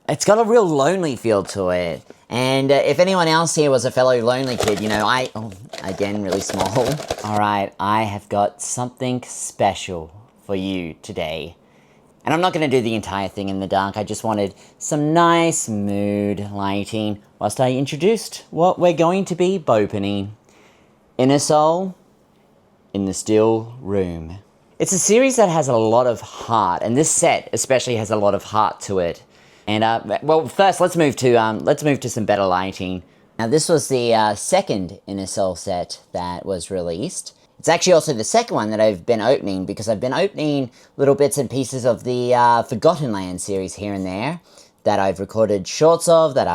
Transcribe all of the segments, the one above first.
It's got a real lonely feel to it. And if anyone else here was a fellow lonely kid, you know, again, really small. All right, I have got something special for you today. And I'm not going to do the entire thing in the dark. I just wanted some nice mood lighting whilst I introduced what we're going to be beaupening. Inosoul in the Still Room. It's a series that has a lot of heart, and this set especially has a lot of heart to it. And well, first let's move to some better lighting. Now this was the second Inosoul set that was released. It's actually also the second one that I've been opening, because I've been opening little bits and pieces of the Forgotten Land series here and there that I've recorded shorts of that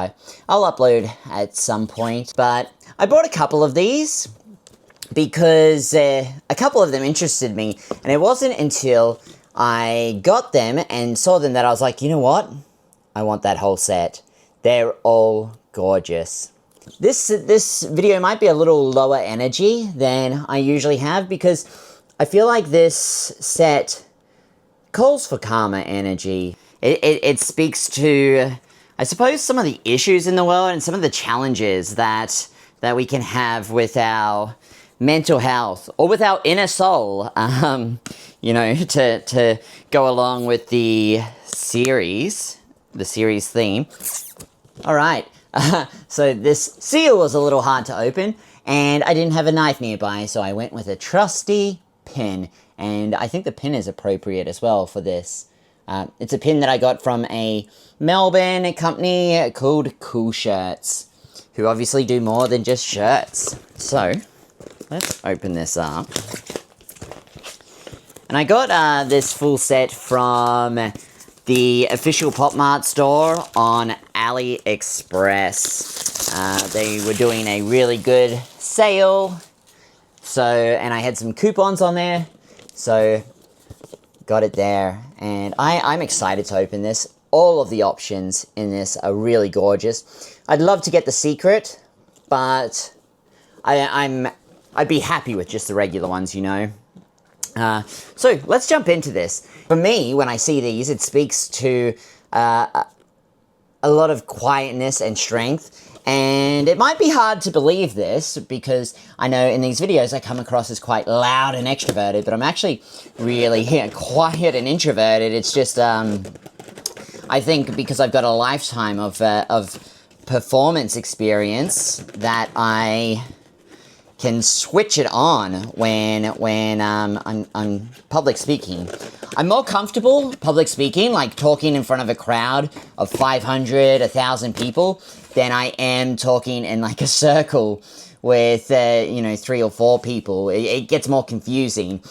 I'll upload at some point. But I bought a couple of these because a couple of them interested me, and it wasn't until I got them and saw them that I was like, you know what? I want that whole set. They're all gorgeous. This video might be a little lower energy than I usually have, because I feel like this set calls for calmer energy. It speaks to, I suppose, some of the issues in the world and some of the challenges that we can have with our mental health or with our inner soul, you know, to go along with the series theme. All right. So this seal was a little hard to open, and I didn't have a knife nearby, so I went with a trusty pin, and I think the pin is appropriate as well for this. It's a pin that I got from a Melbourne company called Cool Shirts, who obviously do more than just shirts. So, let's open this up. And I got this full set from the official Pop Mart store on AliExpress. They were doing a really good sale, and I had some coupons on there, so got it there. And I'm excited to open this. All of the options in this are really gorgeous. I'd love to get the secret, but I'd be happy with just the regular ones, you know. So let's jump into this. For me, when I see these, it speaks to a lot of quietness and strength. And it might be hard to believe this, because I know in these videos I come across as quite loud and extroverted, but I'm actually really quiet and introverted. It's just, I think because I've got a lifetime of performance experience that I can switch it on when I'm public speaking. I'm more comfortable public speaking, like talking in front of a crowd of 500, 1,000 people, than I am talking in like a circle with, you know, 3 or 4 people. It gets more confusing.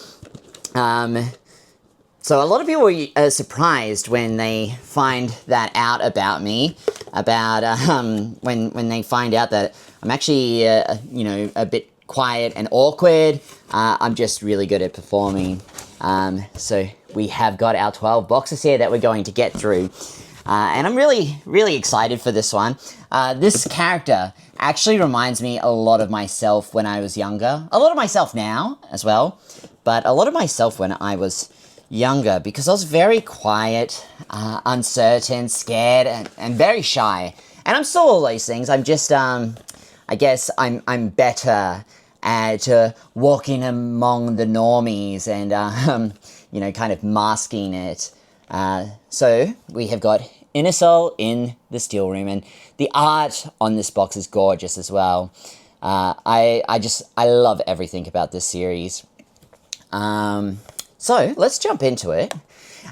So a lot of people are surprised when they find that out about me, about when they find out that I'm actually, you know, a bit quiet and awkward. I'm just really good at performing. So we have got our 12 boxes here that we're going to get through. And I'm really, really excited for this one. This character actually reminds me a lot of myself when I was younger. A lot of myself now as well, but a lot of myself when I was younger, because I was very quiet, uncertain, scared, and very shy. And I'm still all those things. I'm just, I guess I'm better at walking among the normies and, you know, kind of masking it. So we have got Inosoul in the Still Room, and the art on this box is gorgeous as well. I love everything about this series. So let's jump into it.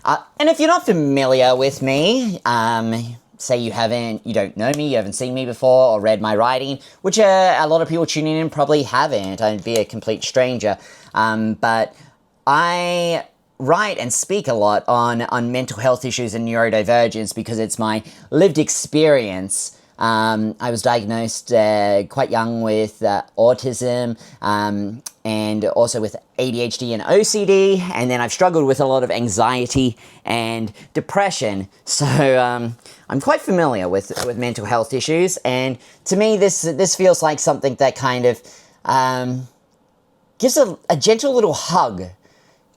And if you're not familiar with me, say you don't know me, you haven't seen me before or read my writing, which a lot of people tuning in probably haven't. I'd be a complete stranger. But I write and speak a lot on mental health issues and neurodivergence because it's my lived experience. I was diagnosed quite young with autism and also with ADHD and OCD, and then I've struggled with a lot of anxiety and depression. So I'm quite familiar with mental health issues, and to me this feels like something that kind of gives a gentle little hug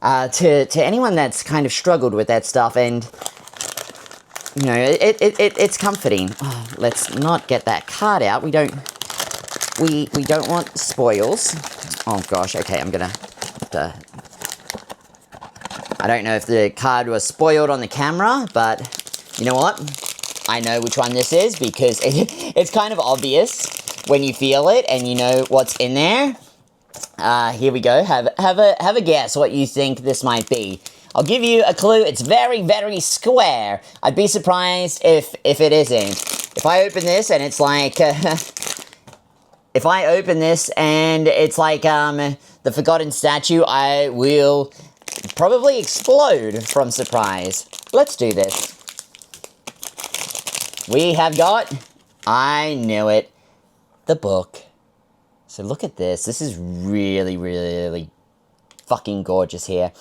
to anyone that's kind of struggled with that stuff. And you know, it's comforting. Oh, let's not get that card out. We don't want spoils. Oh gosh, okay, I'm gonna I don't know if the card was spoiled on the camera, but you know what? I know which one this is because it's kind of obvious when you feel it and you know what's in there. Here we go. Have a guess what you think this might be. I'll give you a clue. It's very, very square. I'd be surprised if it isn't. If I open this and it's like if I open this and it's like the forgotten statue, I will probably explode from surprise. Let's do this. We have got, I knew it, the book. So look at this. This is really, really fucking gorgeous here.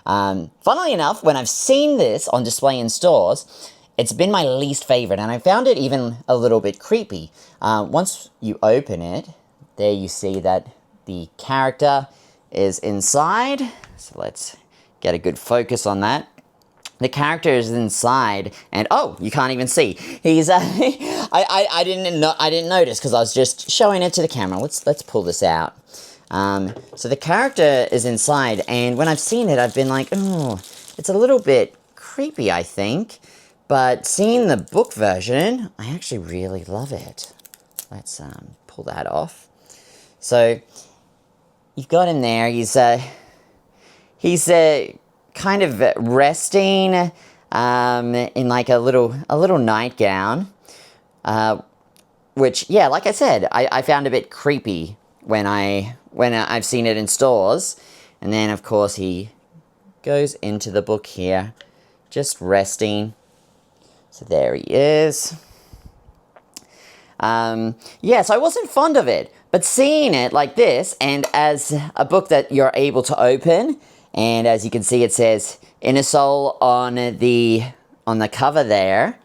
Funnily enough, when I've seen this on display in stores, it's been my least favorite, and I found it even a little bit creepy. Once you open it, there you see that the character is inside. So let's get a good focus on that. The character is inside, and oh, you can't even see. He's I didn't notice because I was just showing it to the camera. Let's pull this out. So the character is inside, and when I've seen it, I've been like, oh, it's a little bit creepy, I think. But seeing the book version, I actually really love it. Let's pull that off. So you've got him there. He's kind of resting in like a little nightgown, which, yeah, like I said, I found a bit creepy when I've seen it in stores. And then of course he goes into the book here, just resting. So there he is. Yeah, so I wasn't fond of it, but seeing it like this, and as a book that you're able to open, and as you can see, it says Inosoul on the cover there.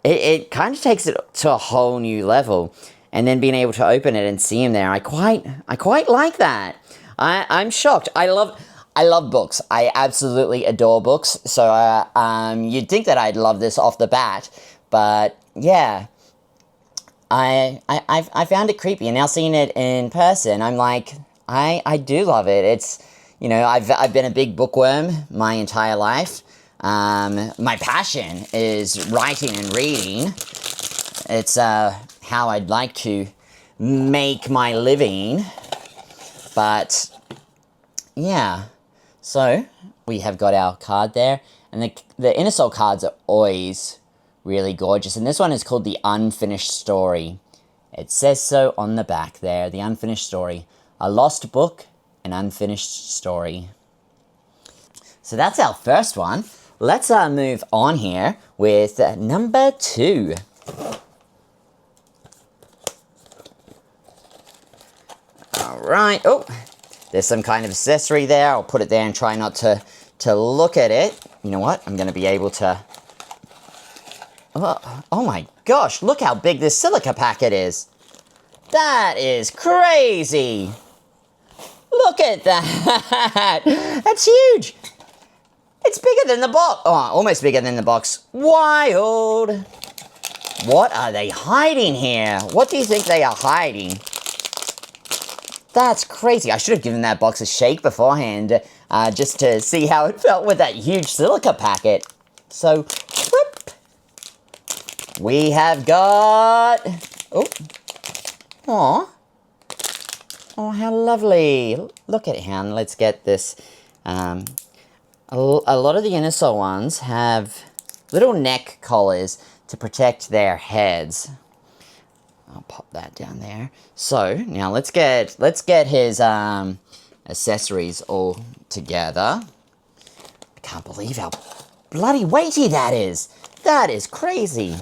It kind of takes it to a whole new level, and then being able to open it and see him there, I quite like that. I'm shocked. I love books. I absolutely adore books. So you'd think that I'd love this off the bat, but yeah, I found it creepy, and now seeing it in person, I'm like, I do love it. It's, you know, I've been a big bookworm my entire life. My passion is writing and reading. It's how I'd like to make my living. But yeah, so we have got our card there, and the Inosoul cards are always really gorgeous, and this one is called The Unfinished Story. It says so on the back there, The Unfinished Story. A lost book, an unfinished story. So that's our first one. Let's move on here with number 2. Alright, oh, there's some kind of accessory there. I'll put it there and try not to look at it. You know what? I'm going to be able to... Oh my gosh, look how big this silica packet is. That is crazy. Look at that. That's huge. It's bigger than the box. Oh, almost bigger than the box. Wild. What are they hiding here? What do you think they are hiding? That's crazy. I should have given that box a shake beforehand, just to see how it felt with that huge silica packet. So, whoop. We have got... Oh. Aw. Oh, how lovely. Look at him. Let's get this. A lot of the Inosoul ones have little neck collars to protect their heads. I'll pop that down there. So, now let's get his accessories all together. I can't believe how bloody weighty that is. That is crazy.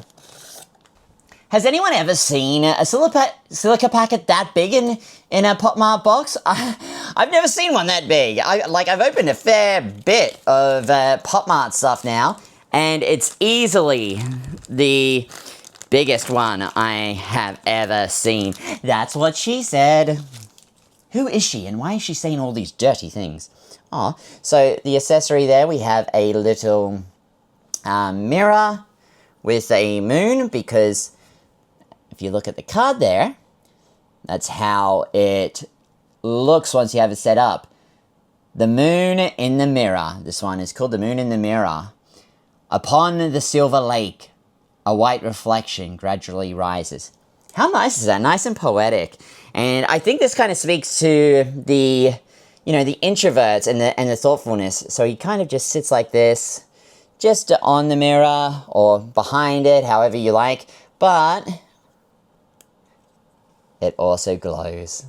Has anyone ever seen a silica packet that big in a Pop Mart box? I've never seen one that big. I've opened a fair bit of Pop Mart stuff now, and it's easily the biggest one I have ever seen. That's what she said. Who is she, and why is she saying all these dirty things? Oh, so the accessory there, we have a little mirror with a moon, because if you look at the card there, that's how it looks once you have it set up. The moon in the mirror. This one is called the moon in the mirror. Upon the silver lake, a white reflection gradually rises. How nice is that? Nice and poetic. And I think this kind of speaks to the, the introverts and the thoughtfulness. So he kind of just sits like this, just on the mirror or behind it, however you like. But it also glows.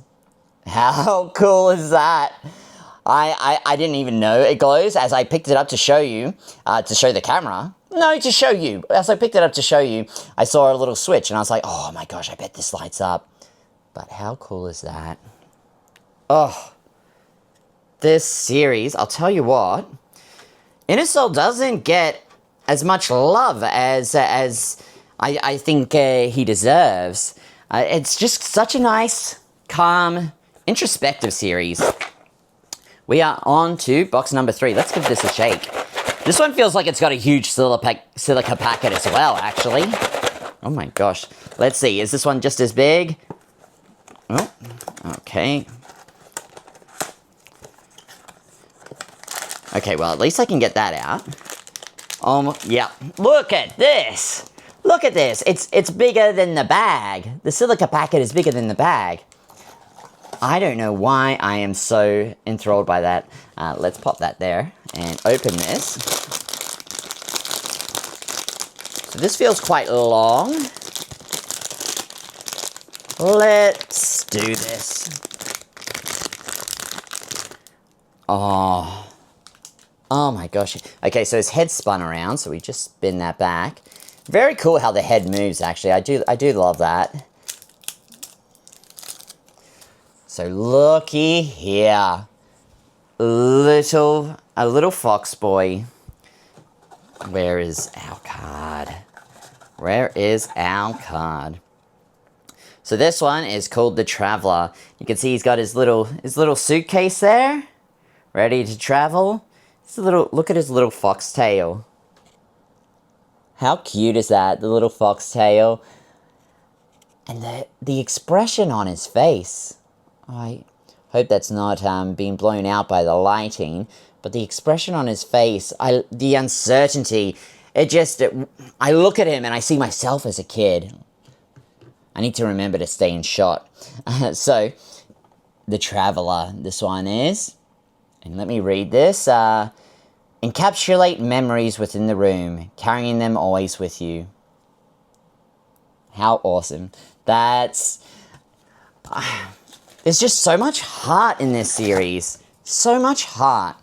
How cool is that? I didn't even know it glows as I picked it up to show you, to show the camera. No, to show you. As I picked it up to show you, I saw a little switch and I was like, oh my gosh, I bet this lights up. But how cool is that? Oh, this series, I'll tell you what, Inosoul doesn't get as much love as I think he deserves. It's just such a nice, calm, introspective series. We are on to box number 3. Let's give this a shake. This one feels like it's got a huge silica packet as well, actually. Oh my gosh. Let's see, is this one just as big? Oh, okay. Okay, well, at least I can get that out. Yeah. Look at this! Look at this! It's bigger than the bag. The silica packet is bigger than the bag. I don't know why I am so enthralled by that. Let's pop that there and open this. So this feels quite long. Let's do this. Oh my gosh. Okay, so his head spun around, so we just spin that back. Very cool how the head moves, actually. I do love that. So looky here. A little fox boy. Where is our card? Where is our card? So this one is called the Traveler. You can see he's got his little suitcase there, ready to travel. Look at his little fox tail. How cute is that? The little fox tail. And the expression on his face. I hope that's not being blown out by the lighting, but the expression on his face, the uncertainty, I look at him and I see myself as a kid. I need to remember to stay in shot. So, the Traveler, this one is, and let me read this, encapsulate memories within the room, carrying them always with you. How awesome. There's just so much heart in this series. So much heart.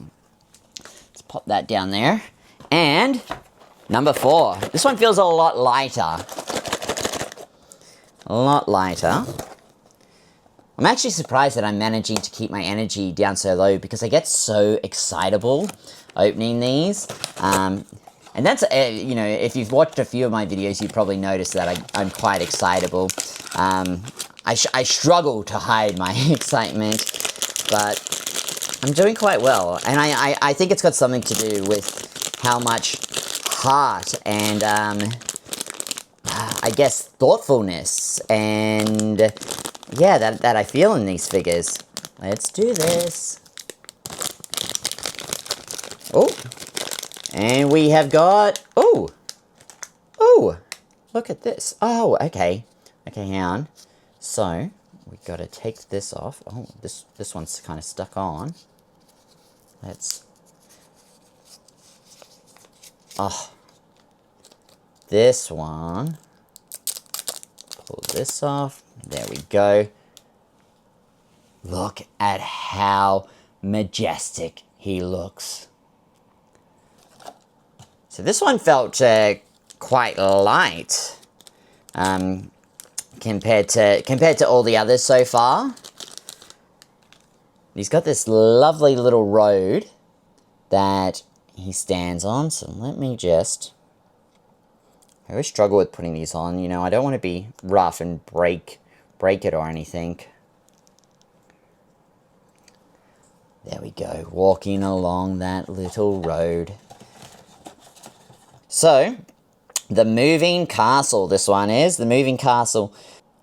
Let's pop that down there. And number 4. This one feels a lot lighter. A lot lighter. I'm actually surprised that I'm managing to keep my energy down so low because I get so excitable opening these. And that's, if you've watched a few of my videos, you've probably noticed that I'm quite excitable. I struggle to hide my excitement, but I'm doing quite well. And I think it's got something to do with how much heart and, I guess, thoughtfulness and, yeah, that I feel in these figures. Let's do this. Oh, and we have got, oh, look at this. Oh, okay, hang on. So, we gotta take this off. Oh, this one's kind of stuck on. This one. Pull this off. There we go. Look at how majestic he looks. So this one felt quite light. Compared to all the others so far. He's got this lovely little road that he stands on, so let me just... I always struggle with putting these on, I don't want to be rough and break it or anything. There we go, walking along that little road. So, the moving castle, this one is. The moving castle.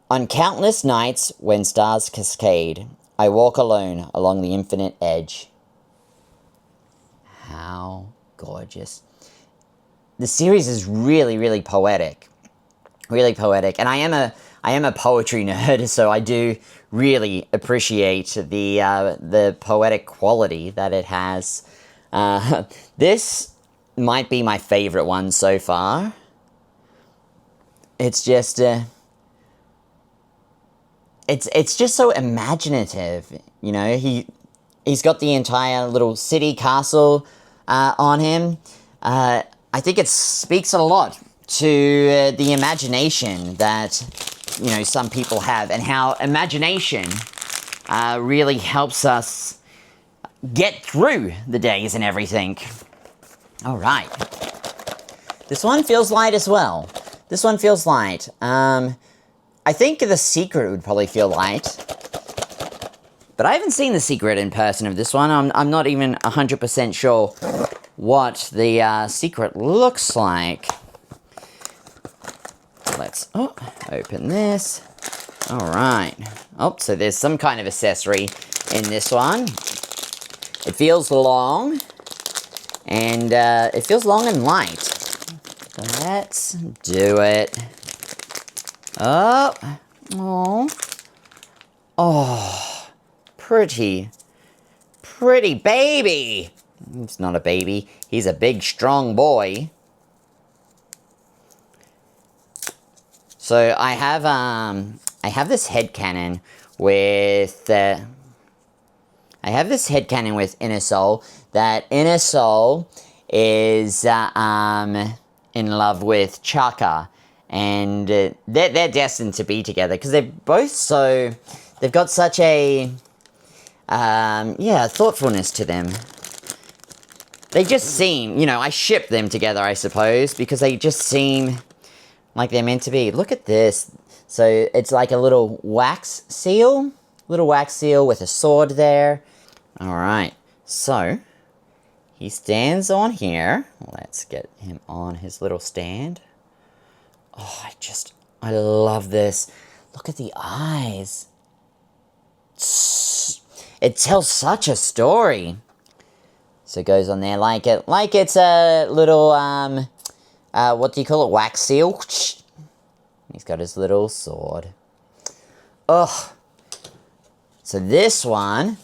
On countless nights when stars cascade, I walk alone along the infinite edge. How gorgeous. The series is really, really poetic. Really poetic. And I am a poetry nerd, so I do really appreciate the poetic quality that it has. This might be my favorite one so far. It's just it's just so imaginative, you know. He's got the entire little city castle on him. I think it speaks a lot to the imagination that, you know, some people have, and how imagination really helps us get through the days and everything. All right. This one feels light as well. This one feels light. I think The Secret would probably feel light. But I haven't seen The Secret in person of this one. I'm not even 100% sure what the Secret looks like. Let's open this. Alright. Oh, so there's some kind of accessory in this one. It feels long. And it feels long and light. So let's do it. Oh, pretty baby. He's not a baby. He's a big, strong boy. So I have this headcanon with Inosoul, that Inosoul is in love with Chaka, and they're destined to be together because they're both they've got such a thoughtfulness to them. They just seem, you know, I ship them together, I suppose, because they just seem like they're meant to be. Look at this. So it's like a little wax seal with a sword there. All right, so he stands on here. Let's get him on his little stand. Oh, I love this. Look at the eyes. It tells such a story. So it goes on there like it's a little, what do you call it? Wax seal. He's got his little sword. Ugh. So this one,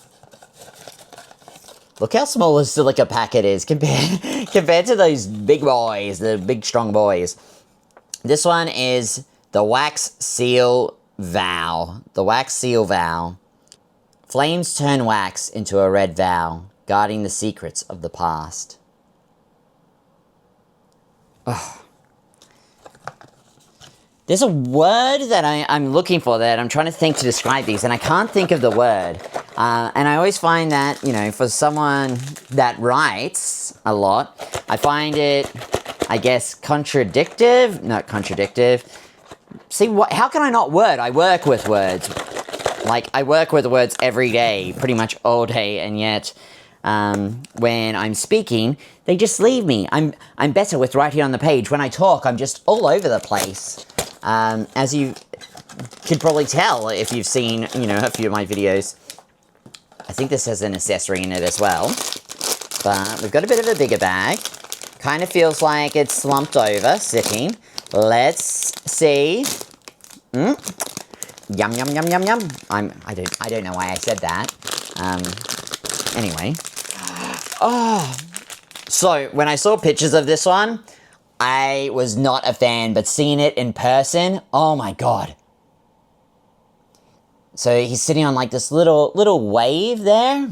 look how small the silica packet is compared to those big boys, the big strong boys. This one is the Wax Seal Vow. The Wax Seal Vow. Flames turn wax into a red vow, guarding the secrets of the past. Ugh. There's a word that I'm looking for that I'm trying to think to describe these, and I can't think of the word. And I always find that, you know, for someone that writes a lot, I find it, I guess, contradictive. Not contradictive. See, how can I not word? I work with words. Like, I work with words every day, pretty much all day, and yet when I'm speaking, they just leave me. I'm better with writing on the page. When I talk, I'm just all over the place. As you could probably tell if you've seen, you know, a few of my videos. I think this has an accessory in it as well. But we've got a bit of a bigger bag. Kind of feels like it's slumped over, sitting. Let's see. Yum, yum, yum, yum, yum. I don't know why I said that. Anyway. Oh. So, when I saw pictures of this one, I was not a fan, but seeing it in person, oh my god. So he's sitting on like this little wave there.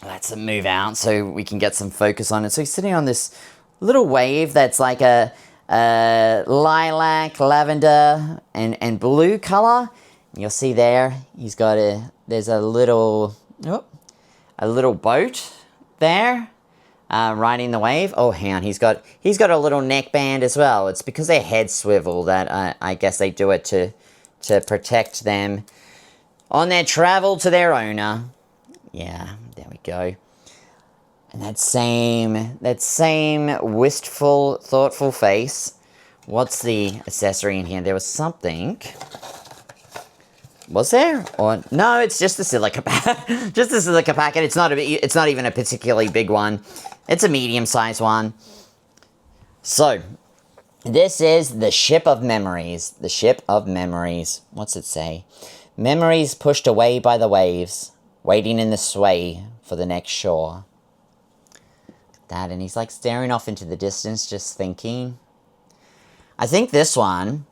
Let's move out so we can get some focus on it. So he's sitting on this little wave that's like a lilac, lavender, and blue color. You'll see there, there's a little boat there. Riding the wave. Oh, hang on. He's got a little neckband as well. It's because their heads swivel that I guess they do it to protect them on their travel to their owner. Yeah, there we go. And that same wistful, thoughtful face. What's the accessory in here? There was something. Was there? Or no, it's just a silica pack. Just a silica packet. It's not even a particularly big one. It's a medium-sized one. So, this is the Ship of Memories. The Ship of Memories. What's it say? Memories pushed away by the waves, waiting in the sway for the next shore. That, and he's like staring off into the distance, just thinking. I think this one,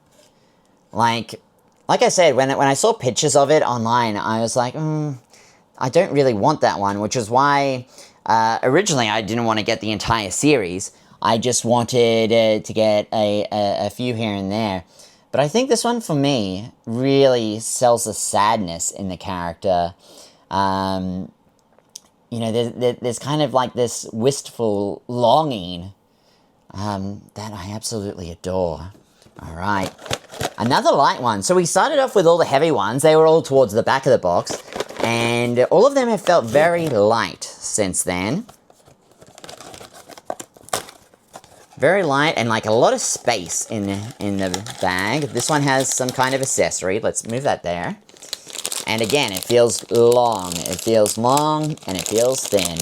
like I said, when I saw pictures of it online, I was like, I don't really want that one, which is why originally I didn't want to get the entire series. I just wanted to get a few here and there. But I think this one, for me, really sells the sadness in the character. You know, there's kind of like this wistful longing that I absolutely adore. All right. Another light one. So we started off with all the heavy ones. They were all towards the back of the box. And all of them have felt very light since then. Very light and like a lot of space in the bag. This one has some kind of accessory. Let's move that there. And again, it feels long. It feels long and it feels thin.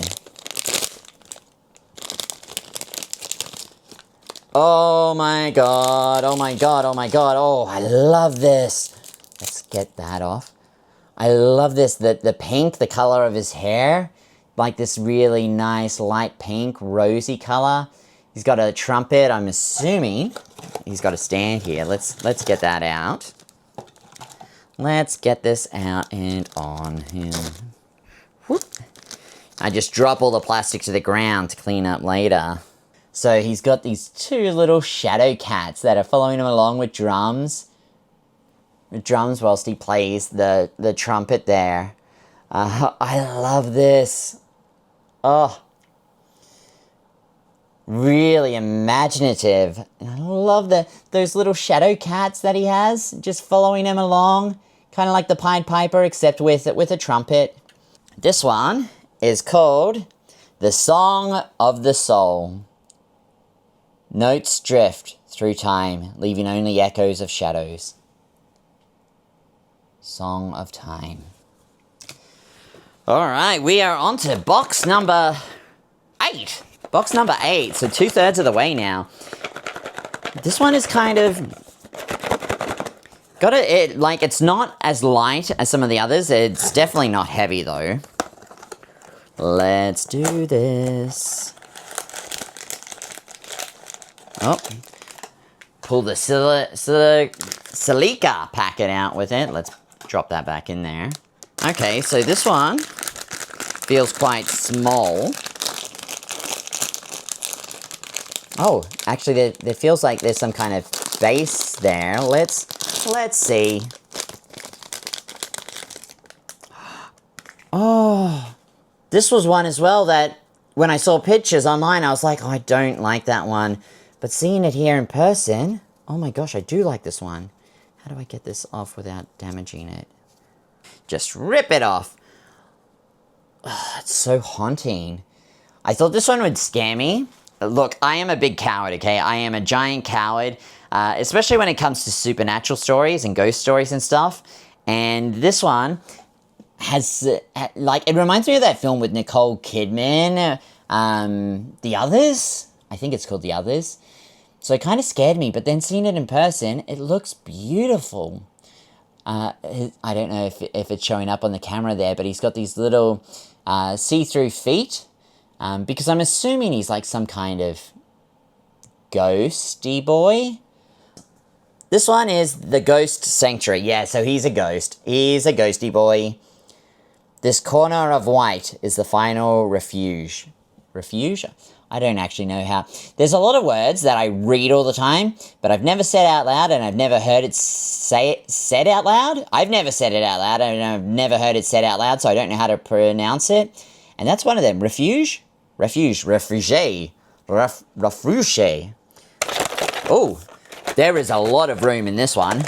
Oh my god, oh my god, oh my god. Oh, I love this. Let's get that off. I love this. The pink, the color of his hair. Like this really nice light pink, rosy color. He's got a trumpet, I'm assuming. He's got a stand here. Let's get that out. Let's get this out and on him. Whoop. I just drop all the plastic to the ground to clean up later. So he's got these two little shadow cats that are following him along with drums. With drums whilst he plays the trumpet there. I love this. Oh. Really imaginative. And I love those little shadow cats that he has, just following him along. Kind of like the Pied Piper, except with a trumpet. This one is called The Song of the Soul. Notes drift through time, leaving only echoes of shadows. Song of Time. Alright, we are on to box number 8. Box number 8, so 2/3 of the way now. This one is kind of... it's not as light as some of the others. It's definitely not heavy, though. Let's do this. Oh. Pull the silica packet out with it. Let's drop that back in there. Okay, so this one feels quite small. Oh, actually, there feels like there's some kind of base there. Let's see. Oh, this was one as well that when I saw pictures online, I was like, oh, I don't like that one. But seeing it here in person, oh my gosh, I do like this one. How do I get this off without damaging it? Just rip it off. Oh, it's so haunting. I thought this one would scare me. Look, I am a big coward, okay? I am a giant coward, especially when it comes to supernatural stories and ghost stories and stuff. And this one has, it reminds me of that film with Nicole Kidman, The Others. I think it's called The Others. So it kind of scared me, but then seeing it in person, it looks beautiful. I don't know if it's showing up on the camera there, but he's got these little see-through feet. Because I'm assuming he's like some kind of ghosty boy. This one is the Ghost Sanctuary. Yeah, so he's a ghost. He's a ghosty boy. This corner of white is the final refuge. Refuge? I don't actually know how. There's a lot of words that I read all the time, but I've never said out loud, and I've never heard it said out loud. I've never said it out loud, and I've never heard it said out loud, so I don't know how to pronounce it. And that's one of them. Refuge? Refuge. Refuge. Refuge. Oh, there is a lot of room in this one.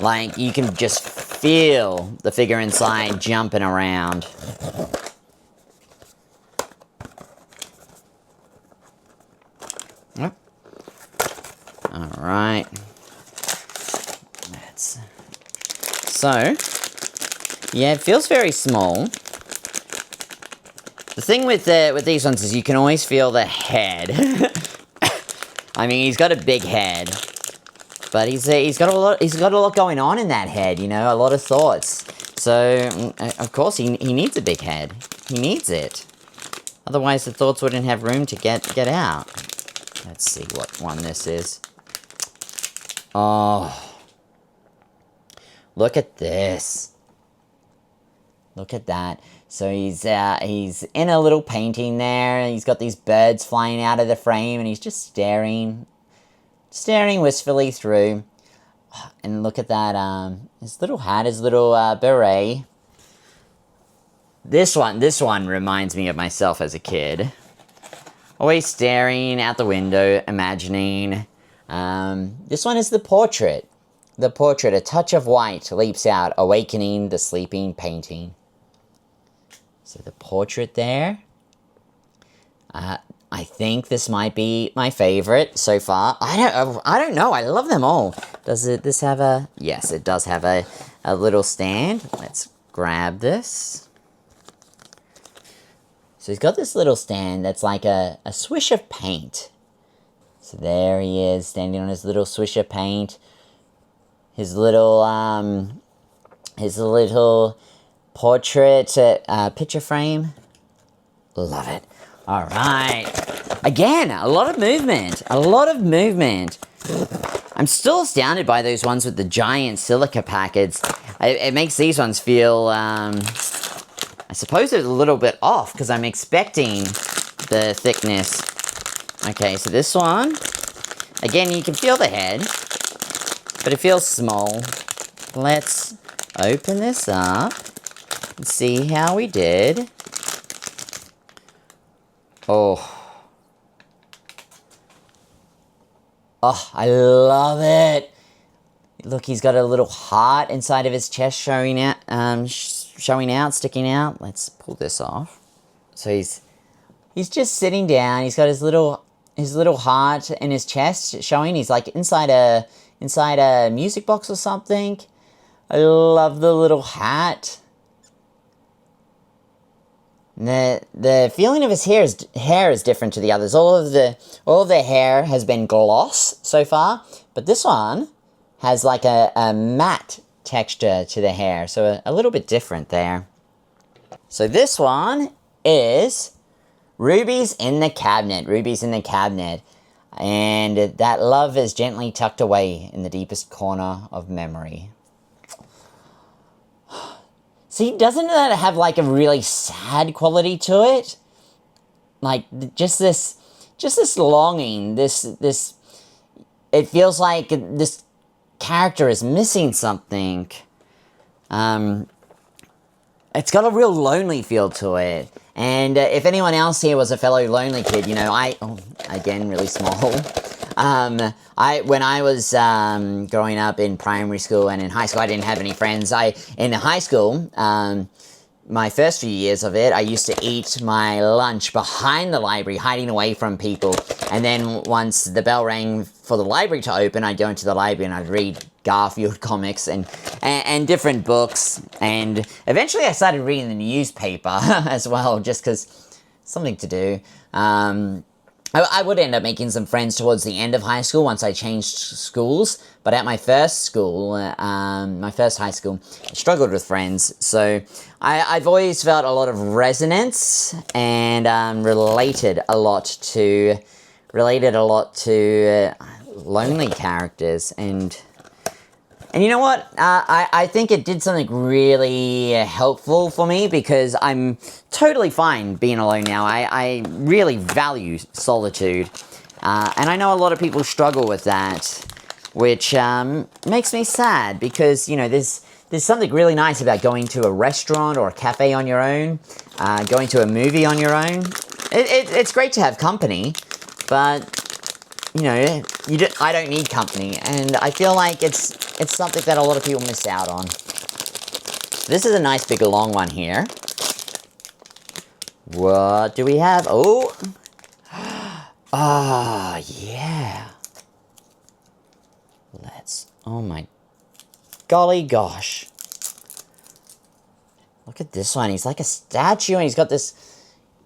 Like, you can just feel the figure inside jumping around. Alright. So, yeah, it feels very small. The thing with these ones is you can always feel the head. I mean, he's got a big head, but he's got a lot going on in that head. You know, a lot of thoughts. So of course he needs a big head. He needs it. Otherwise, the thoughts wouldn't have room to get out. Let's see what one this is. Oh. Look at this. Look at that. So he's in a little painting there. He's got these birds flying out of the frame, and he's just staring wistfully through. And look at that, his little hat, his little beret. This one reminds me of myself as a kid. Always staring out the window, imagining. This one is the portrait. The portrait, a touch of white leaps out, awakening the sleeping painting. So the portrait there. I think this might be my favorite so far. I don't know. I love them all. Does this have a... Yes, it does have a little stand. Let's grab this. So he's got this little stand that's like a swish of paint. So there he is, standing on his little swish of paint. His little portrait picture frame. Love it. All right. Again, a lot of movement. A lot of movement. I'm still astounded by those ones with the giant silica packets. It makes these ones feel, I suppose it's a little bit off because I'm expecting the thickness. Okay, so this one, again, you can feel the head, but it feels small. Let's open this up and see how we did. Oh, I love it. Look, he's got a little heart inside of his chest showing out, sticking out. Let's pull this off. So he's just sitting down. He's got his little heart in his chest showing. He's like inside a music box or something. I love the little hat. The feeling of his hair is different to the others. All of the hair has been gloss so far, but this one has like a matte texture to the hair, so a little bit different there. So this one is Rubies in the Cabinet. Rubies in the Cabinet. And that love is gently tucked away in the deepest corner of memory. See, doesn't that have like a really sad quality to it? Like just this longing, this it feels like this character is missing something. It's got a real lonely feel to it. And if anyone else here was a fellow lonely kid, you know, again, really small. When I was growing up in primary school and in high school, I didn't have any friends. In high school, my first few years of it, I used to eat my lunch behind the library, hiding away from people. And then once the bell rang for the library to open, I'd go into the library and I'd read Garfield comics and different books. And eventually I started reading the newspaper as well, just because something to do. I would end up making some friends towards the end of high school once I changed schools, but at my first school, my first high school, I struggled with friends, so I've always felt a lot of resonance and related a lot to lonely characters, and you know what? I think it did something really helpful for me because I'm totally fine being alone now. I really value solitude. And I know a lot of people struggle with that, which makes me sad because, you know, there's something really nice about going to a restaurant or a cafe on your own, going to a movie on your own. It's great to have company, but... you know, I don't need company, and I feel like it's something that a lot of people miss out on. This is a nice big long one here. What do we have? Oh! Ah, yeah. Oh my golly gosh. Look at this one. He's like a statue and he's got this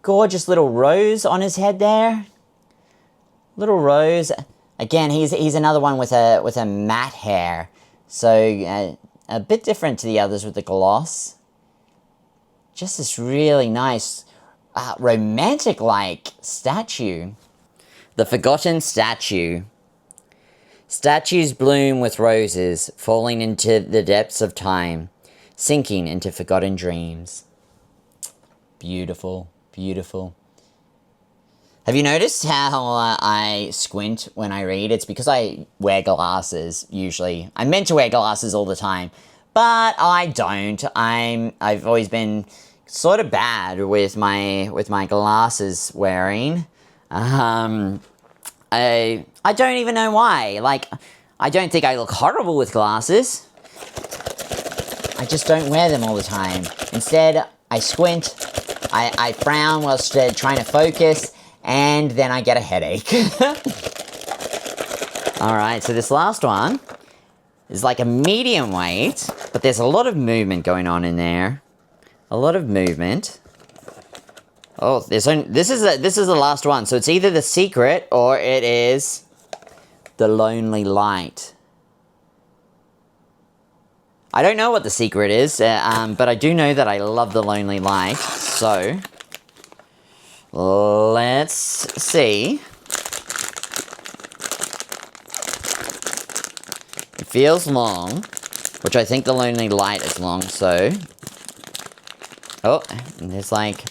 gorgeous little rose on his head there. Little rose. Again, he's another one with a matte hair. So a bit different to the others with the gloss. Just this really nice romantic-like statue. The Forgotten Statue. Statues bloom with roses, falling into the depths of time, sinking into forgotten dreams. Beautiful, beautiful. Have you noticed how I squint when I read? It's because I wear glasses, usually. I'm meant to wear glasses all the time, but I don't. I've always been sort of bad with my glasses wearing. I don't even know why. Like, I don't think I look horrible with glasses. I just don't wear them all the time. Instead, I squint, I frown whilst trying to focus, and then I get a headache. Alright, so this last one is like a medium weight, but there's a lot of movement going on in there. A lot of movement. Oh, this is the last one, so it's either The Secret or it is The Lonely Light. I don't know what The Secret is, but I do know that I love The Lonely Light, so let's see. It feels long, which I think The Lonely Light is long, so... Oh, and there's like...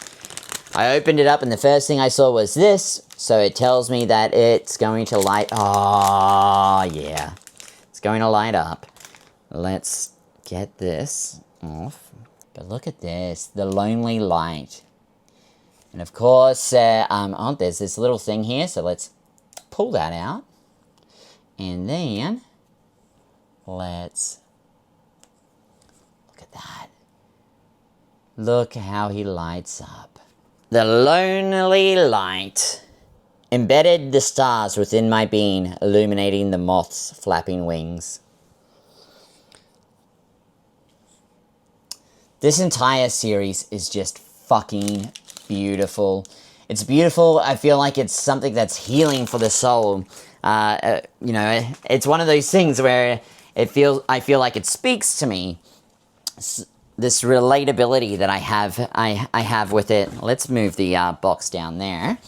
I opened it up and the first thing I saw was this, so it tells me that it's going to light... Oh, yeah. It's going to light up. Let's get this off. But look at this, The Lonely Light. And of course, there's this little thing here, so let's pull that out. And then, let's... Look at that. Look how he lights up. The lonely light embedded the stars within my being, illuminating the moth's flapping wings. This entire series is just fucking beautiful. It's beautiful. I feel like it's something that's healing for the soul. You know, it's one of those things where I feel like it speaks to me. This relatability that I have with it. Let's move the box down there.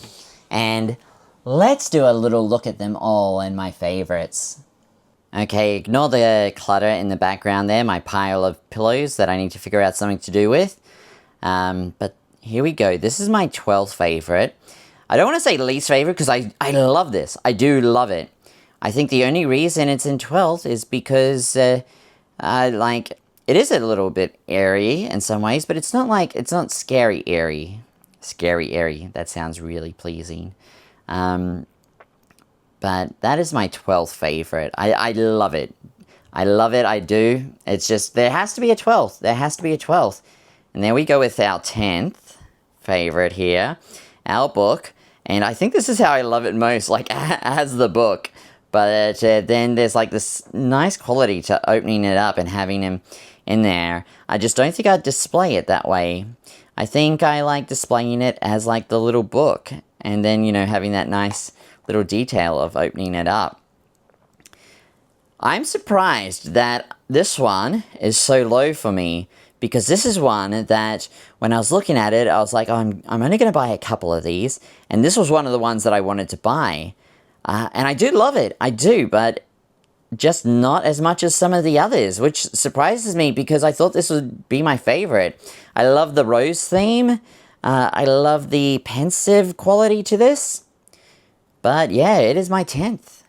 And let's do a little look at them all and my favorites. Okay, ignore the clutter in the background there, my pile of pillows that I need to figure out something to do with. But here we go. This is my 12th favorite. I don't want to say least favorite because I love this. I do love it. I think the only reason it's in 12th is because, it is a little bit airy in some ways, but it's not scary airy. Scary airy. That sounds really pleasing. But that is my 12th favorite. I love it. I love it, I do. It's just, there has to be a 12th. There has to be a 12th. And there we go with our 10th favorite here. Our book. And I think this is how I love it most, like, as the book. But then there's like this nice quality to opening it up and having him in there. I just don't think I'd display it that way. I think I like displaying it as like the little book. And then, you know, having that nice little detail of opening it up. I'm surprised that this one is so low for me. Because this is one that, when I was looking at it, I was like, oh, I'm only going to buy a couple of these. And this was one of the ones that I wanted to buy. And I do love it. I do, but just not as much as some of the others, which surprises me because I thought this would be my favorite. I love the rose theme. I love the pensive quality to this. But yeah, it is my 10th.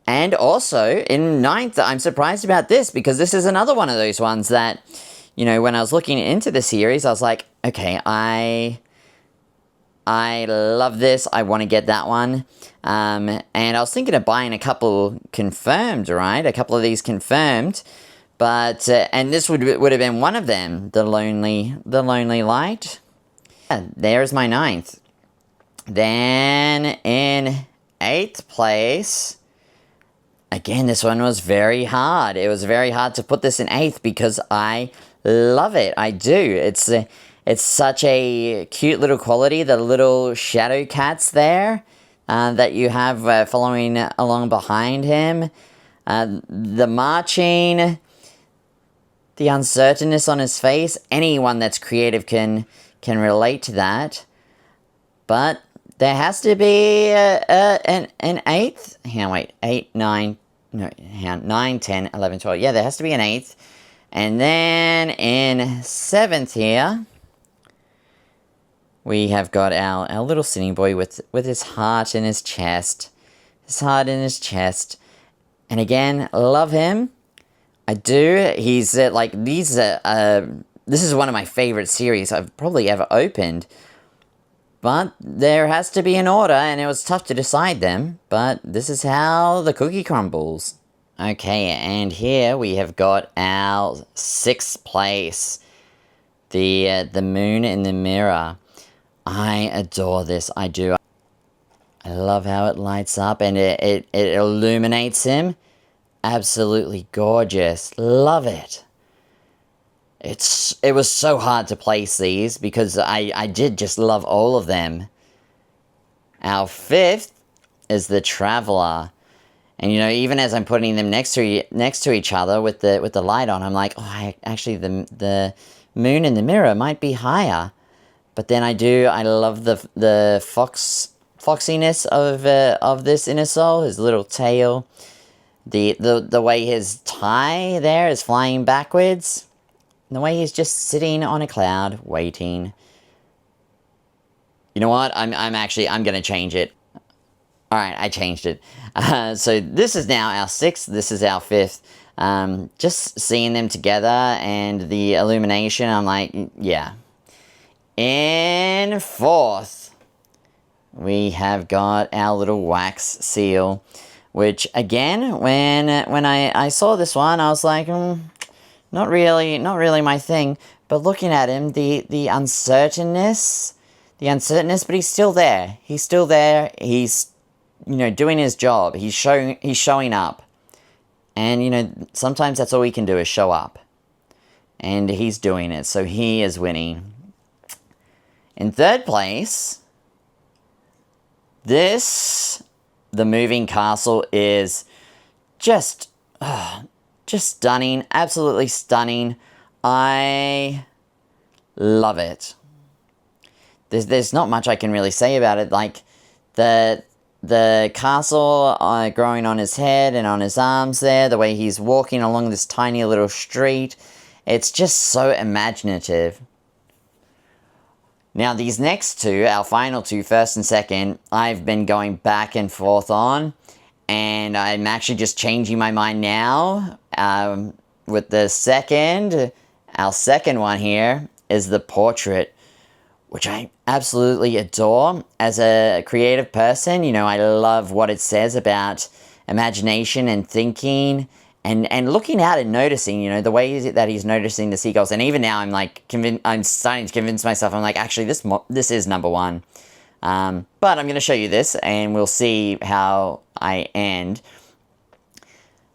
And also, in 9th, I'm surprised about this because this is another one of those ones that, you know, when I was looking into the series, I was like, okay, I love this. I want to get that one. And I was thinking of buying a couple confirmed, right? A couple of these confirmed. But, and this would have been one of them. The Lonely Light. Yeah, there's my 9th. Then, in 8th place, Again, this one was very hard. It was very hard to put this in 8th because I love it. I do. It's such a cute little quality. The little shadow cats there that you have following along behind him. The marching, the uncertainness on his face. Anyone that's creative can relate to that. But there has to be an 8th. Hang on, wait. 8, 9... No, hang on. 9, 10, 11, 12. Yeah, there has to be an 8th. And then in 7th here, we have got our little sitting boy with his heart in his chest. His heart in his chest. And again, love him. I do. He's like, these this is one of my favorite series I've probably ever opened. But there has to be an order, and it was tough to decide them. But this is how the cookie crumbles. Okay, and here we have got our 6th place. The moon in the mirror. I adore this. I do. I love how it lights up, and it illuminates him. Absolutely gorgeous. Love it. It was so hard to place these because I did just love all of them. Our 5th is the Traveler. And you know, even as I'm putting them next to each other with the light on, I'm like, oh, actually the moon in the mirror might be higher. But then I love the foxiness of this Inosoul, his little tail. The way his tie there is flying backwards. The way he's just sitting on a cloud, waiting. You know what? I'm gonna change it. Alright, I changed it. So this is now our 6th, this is our 5th. Just seeing them together and the illumination, I'm like, yeah. In 4th, we have got our little wax seal. Which, again, when I saw this one, I was like, not really my thing. But looking at him, the uncertainness, but he's still there. He's still there. He's, you know, doing his job. He's showing up. And, you know, sometimes that's all we can do is show up. And he's doing it, so he is winning. In 3rd place, the moving castle is just stunning, absolutely stunning. I love it. There's not much I can really say about it. Like the castle growing on his head and on his arms there, the way he's walking along this tiny little street, it's just so imaginative. Now these next two, our final two, 1st and 2nd, I've been going back and forth on. And I'm actually just changing my mind now. With the 2nd, our 2nd one here is the portrait, which I absolutely adore. As a creative person, you know, I love what it says about imagination and thinking and looking out and noticing, you know, the way that he's noticing the seagulls. And even now I'm like, I'm starting to convince myself, I'm like, actually, this is number 1. But I'm going to show you this, and we'll see how I end.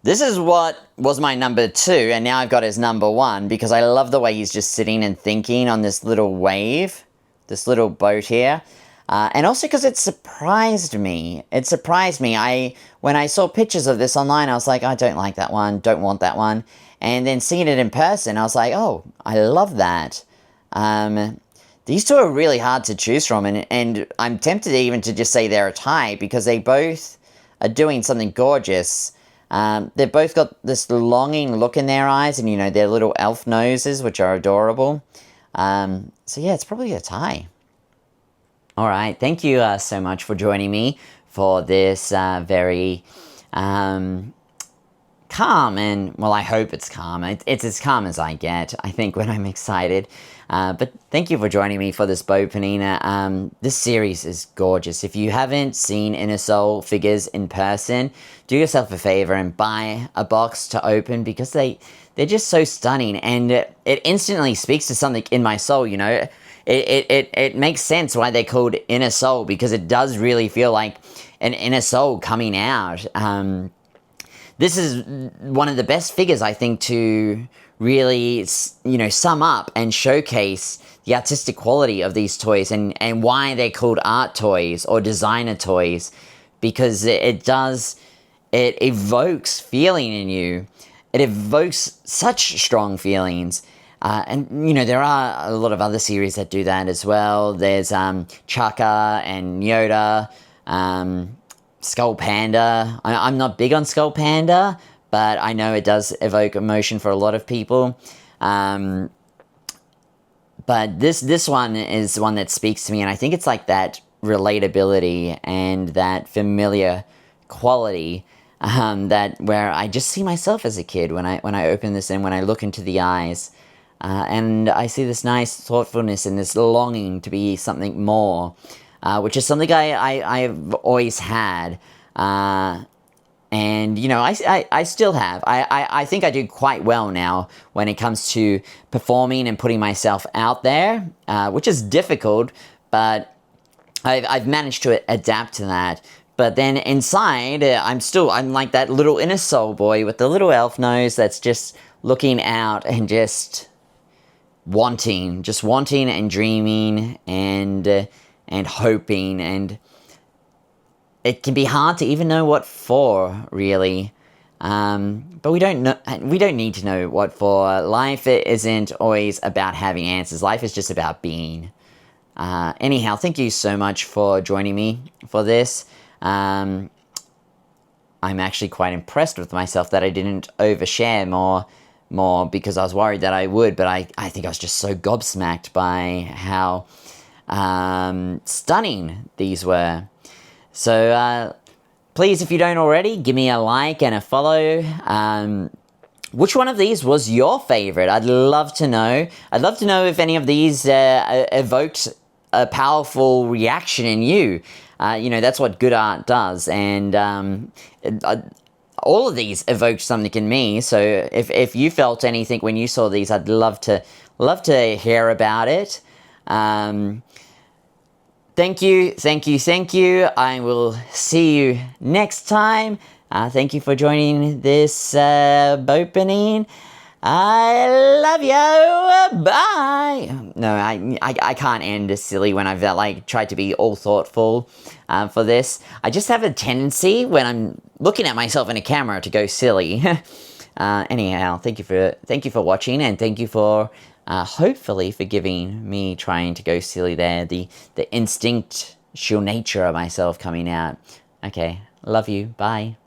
This is what was my number 2, and now I've got his number 1, because I love the way he's just sitting and thinking on this little wave, this little boat here. And also because it surprised me. It surprised me. When I saw pictures of this online, I was like, I don't like that one, don't want that one. And then seeing it in person, I was like, oh, I love that. These two are really hard to choose from, and I'm tempted even to just say they're a tie, because they both are doing something gorgeous. They've both got this longing look in their eyes, and, you know, their little elf noses, which are adorable. So yeah, it's probably a tie. Alright, thank you so much for joining me for this very calm, and, well, I hope it's calm. It's as calm as I get, I think, when I'm excited. But thank you for joining me for this Beaupening. This series is gorgeous. If you haven't seen Inosoul figures in person, do yourself a favor and buy a box to open, because they're just so stunning, and it instantly speaks to something in my soul, you know. It makes sense why they're called Inosoul, because it does really feel like an inner soul coming out. this is one of the best figures, I think, to really, sum up and showcase the artistic quality of these toys and why they're called art toys or designer toys, because it evokes feeling in you. It evokes such strong feelings. And, there are a lot of other series that do that as well. There's Chaka and Yoda, Skull Panda. I'm not big on Skull Panda, but I know it does evoke emotion for a lot of people. But this one is one that speaks to me, and I think it's like that relatability and that familiar quality, that where I just see myself as a kid when I open this and when I look into the eyes. And I see this nice thoughtfulness and this longing to be something more, which is something I've always had. And, I still have. I think I do quite well now when it comes to performing and putting myself out there, which is difficult, but I've managed to adapt to that. But then inside, I'm like that little Inosoul boy with the little elf nose that's just looking out and just wanting and dreaming and hoping, and it can be hard to even know what for, really. But we don't need to know what for. Life isn't always about having answers. Life is just about being. Anyhow, thank you so much for joining me for this. I'm actually quite impressed with myself that I didn't overshare more, because I was worried that I would, but I think I was just so gobsmacked by how stunning these were. So please, if you don't already, give me a like and a follow. Which one of these was your favorite? I'd love to know. I'd love to know if any of these evoked a powerful reaction in you. That's what good art does, and all of these evoked something in me. So if you felt anything when you saw these, I'd love to hear about it. Thank you. I will see you next time. Thank you for joining this Beaupening. I love you. Bye. No, I can't end this silly when I've tried to be all thoughtful for this. I just have a tendency when I'm looking at myself in a camera to go silly. Anyhow, thank you for watching, and thank you for hopefully forgiving me trying to go silly there. The instinctual nature of myself coming out. Okay, love you. Bye.